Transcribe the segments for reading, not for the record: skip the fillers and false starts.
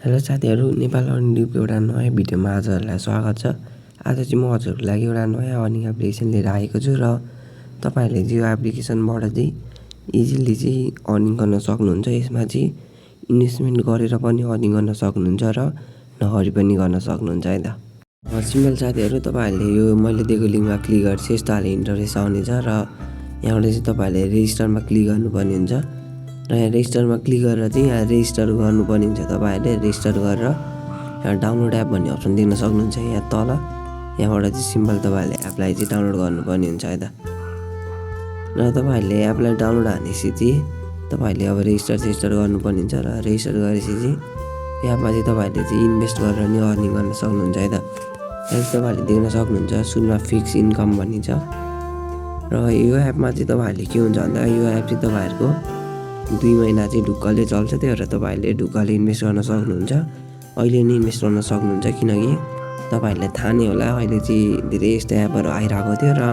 Hello साथीहरू, Nepal earning एपको एउटा नयाँ भिडियोमा हजुरहरूलाई स्वागत छ। आज चाहिँ म हजुरहरूको लागि एउटा नयाँ अर्निङ एप्लिकेसन लिएर आएको छु र तपाईँहरूले चाहिँ यो एप्लिकेसनबाट चाहिँ इजिली चाहिँ अर्निङ गर्न सक्नुहुन्छ। यसमा चाहिँ इन्भेस्टमेन्ट गरेर पनि अर्निङ गर्न सक्नुहुन्छ र नगरी पनि गर्न सक्नुहुन्छ है त। सिम्पल साथीहरू, तपाईँहरूले यो मैले दिएको लिङ्कमा क्लिक गरेपछि यस्तो खाले इन्टरफेस आउनेछ र यहाँबाट चाहिँ तपाईँहरूले रेजिस्टरमा क्लिक गर्नुपर्ने हुन्छ र यहाँ रेजिस्टरमा क्लिक गरेर चाहिँ यहाँ रेजिस्टर गर्नुपर्ने हुन्छ। तपाईँहरूले रेजिस्टर गरेर यहाँ डाउनलोड एप भन्ने अप्सन देख्न सक्नुहुन्छ यहाँ तल। यहाँबाट चाहिँ सिम्पल तपाईँहरूले एपलाई चाहिँ डाउनलोड गर्नुपर्ने हुन्छ है त। र तपाईँहरूले एपलाई डाउनलोड हानेपछि चाहिँ तपाईँहरूले अब रेजिस्टर गर्नुपर्ने हुन्छ र रेजिस्टर गरेपछि चाहिँ यो एपमा चाहिँ तपाईँहरूले चाहिँ इन्भेस्ट गरेर नि अर्निङ गर्न सक्नुहुन्छ है त। यहाँ तपाईँहरूले देख्न सक्नुहुन्छ सुरुमा फिक्स इन्कम भन्ने छ र यो एपमा चाहिँ तपाईँहरूले के हुन्छ भन्दा यो एप चाहिँ तपाईँहरूको 2 महिना चाहिँ ढुक्कले चल्छ। त्यही भएर तपाईँहरूले ढुक्कले इन्भेस्ट गर्न सक्नुहुन्छ। अहिले नै इन्भेस्ट गर्न सक्नुहुन्छ किनकि तपाईँहरूले थाहा नै होला अहिले चाहिँ धेरै यस्तो एपहरू आइरहेको थियो र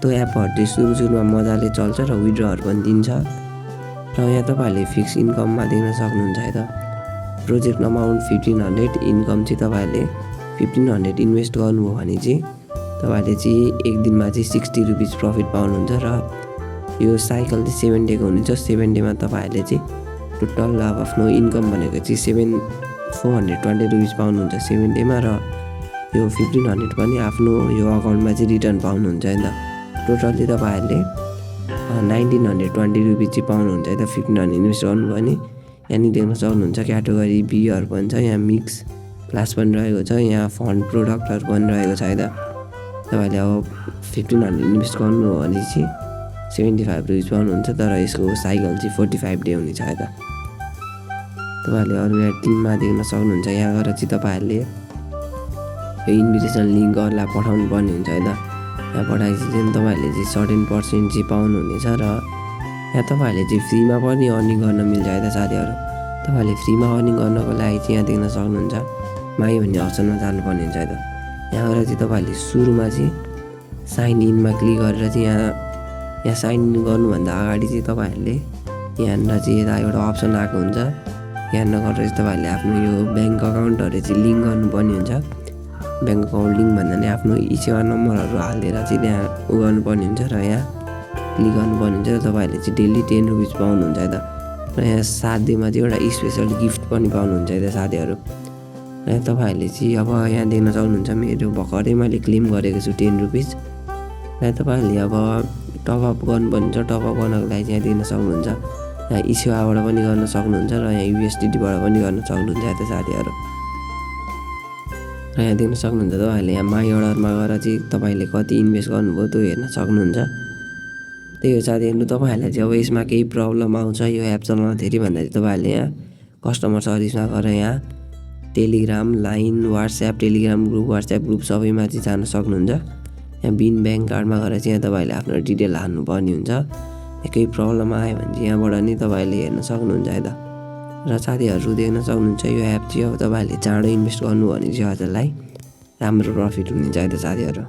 त्यो एपहरू चाहिँ सुरुमा मजाले चल्छ र विड्रहरू पनि दिन्छ। र यहाँ तपाईँहरूले फिक्स इन्कममा देख्न सक्नुहुन्छ है त। प्रोजेक्ट अमाउन्ट 1500, इन्कम चाहिँ तपाईँहरूले 1500 इन्भेस्ट गर्नुभयो भने चाहिँ तपाईँहरूले चाहिँ एक दिनमा चाहिँ 60 रुपिस प्रफिट पाउनुहुन्छ र यो साइकल चाहिँ 7 डेको हुनुहुन्छ। 7 डेमा तपाईँहरूले चाहिँ टोटल अब आफ्नो इन्कम भनेको चाहिँ 420 रुपिस पाउनुहुन्छ 7 डेमा र यो 1500 पनि आफ्नो यो अकाउन्टमा चाहिँ रिटर्न पाउनुहुन्छ है त। टोटली तपाईँहरूले 1920 रुपिस चाहिँ पाउनुहुन्छ है त 1500 इन्भेस्ट गर्नुभयो भने। यहाँनिर देख्न सक्नुहुन्छ क्याटेगोरी बीहरू पनि छ, यहाँ मिक्स क्लास पनि रहेको छ, यहाँ फन्ड प्रोडक्टहरू पनि रहेको छ है त। तपाईँहरूले अब 1500 इन्भेस्ट गर्नुभयो भने चाहिँ 75 रुपिस पाउनुहुन्छ तर यसको साइकल चाहिँ 45 डे हुनेछ है त। तपाईँहरूले अरू यहाँ टिममा देख्न सक्नुहुन्छ। यहाँ गएर चाहिँ तपाईँहरूले यो इन्भिटेसन लिङ्क अरूलाई पठाउनु पर्ने हुन्छ है त। यहाँ पठाएपछि चाहिँ तपाईँहरूले चाहिँ 13% चाहिँ पाउनुहुनेछ र यहाँ तपाईँहरूले चाहिँ फ्रीमा पनि अर्निङ गर्न मिल्छ है त साथीहरू। तपाईँहरूले फ्रीमा अर्निङ गर्नको लागि चाहिँ यहाँ देख्न सक्नुहुन्छ माई भन्ने अप्सनमा जानुपर्ने हुन्छ है त। यहाँ गएर चाहिँ तपाईँहरूले सुरुमा चाहिँ साइन इनमा क्लिक गरेर चाहिँ यहाँ साइन इन गर्नुभन्दा अगाडि चाहिँ तपाईँहरूले यहाँनिर चाहिँ यता एउटा अप्सन आएको हुन्छ। यहाँनिर गरेर चाहिँ तपाईँहरूले आफ्नो यो ब्याङ्क अकाउन्टहरू चाहिँ लिङ्क गर्नुपर्ने हुन्छ। ब्याङ्क अकाउन्ट लिङ्क भन्दा नि आफ्नो इसेवा नम्बरहरू हालिदिएर चाहिँ त्यहाँ गर्नुपर्ने हुन्छ र यहाँ क्लिक गर्नुपर्ने हुन्छ र तपाईँहरूले चाहिँ डेली 10 रुपिस पाउनुहुन्छ है त। र यहाँ 7 डेमा चाहिँ एउटा स्पेसल गिफ्ट पनि पाउनुहुन्छ है त साथीहरू। र यहाँ तपाईँहरूले चाहिँ अब यहाँ देख्न सक्नुहुन्छ मेरो भर्खरै मैले क्लेम गरेको छु 10 रुपिस। र तपाईँहरूले अब टपअप गर्नुपर्ने हुन्छ। टपअप गर्नको लागि चाहिँ यहाँ देख्न सक्नुहुन्छ यहाँ इसेवाबाट पनि गर्न सक्नुहुन्छ र यहाँ USDTबाट पनि गर्न सक्नुहुन्छ है त साथीहरू। र यहाँ देख्न सक्नुहुन्छ तपाईँहरूले यहाँ माई अर्डरमा गएर चाहिँ तपाईँले कति इन्भेस्ट गर्नुभयो त्यो हेर्न सक्नुहुन्छ। त्यही हो साथीहरू, तपाईँहरूलाई चाहिँ अब यसमा केही प्रब्लम आउँछ यो एप चलाउँदाखेरि भन्दा चाहिँ तपाईँहरूले यहाँ कस्टमर सर्भिसमा गएर यहाँ Telegram, line, WhatsApp, Telegram group, WhatsApp group सबैमा चाहिँ जान सक्नुहुन्छ। यहाँ बिन ब्याङ्क कार्डमा गएर चाहिँ यहाँ तपाईँहरूले आफ्नो डिटेल हाल्नुपर्ने हुन्छ। केही प्रब्लम आयो भने चाहिँ यहाँबाट नि तपाईँहरूले हेर्न सक्नुहुन्छ है त। र साथीहरू देख्न सक्नुहुन्छ यो एप चाहिँ अब तपाईँहरूले चाँडो इन्भेस्ट गर्नु भने चाहिँ हजुरलाई राम्रो प्रफिट हुनेछ है त साथीहरू।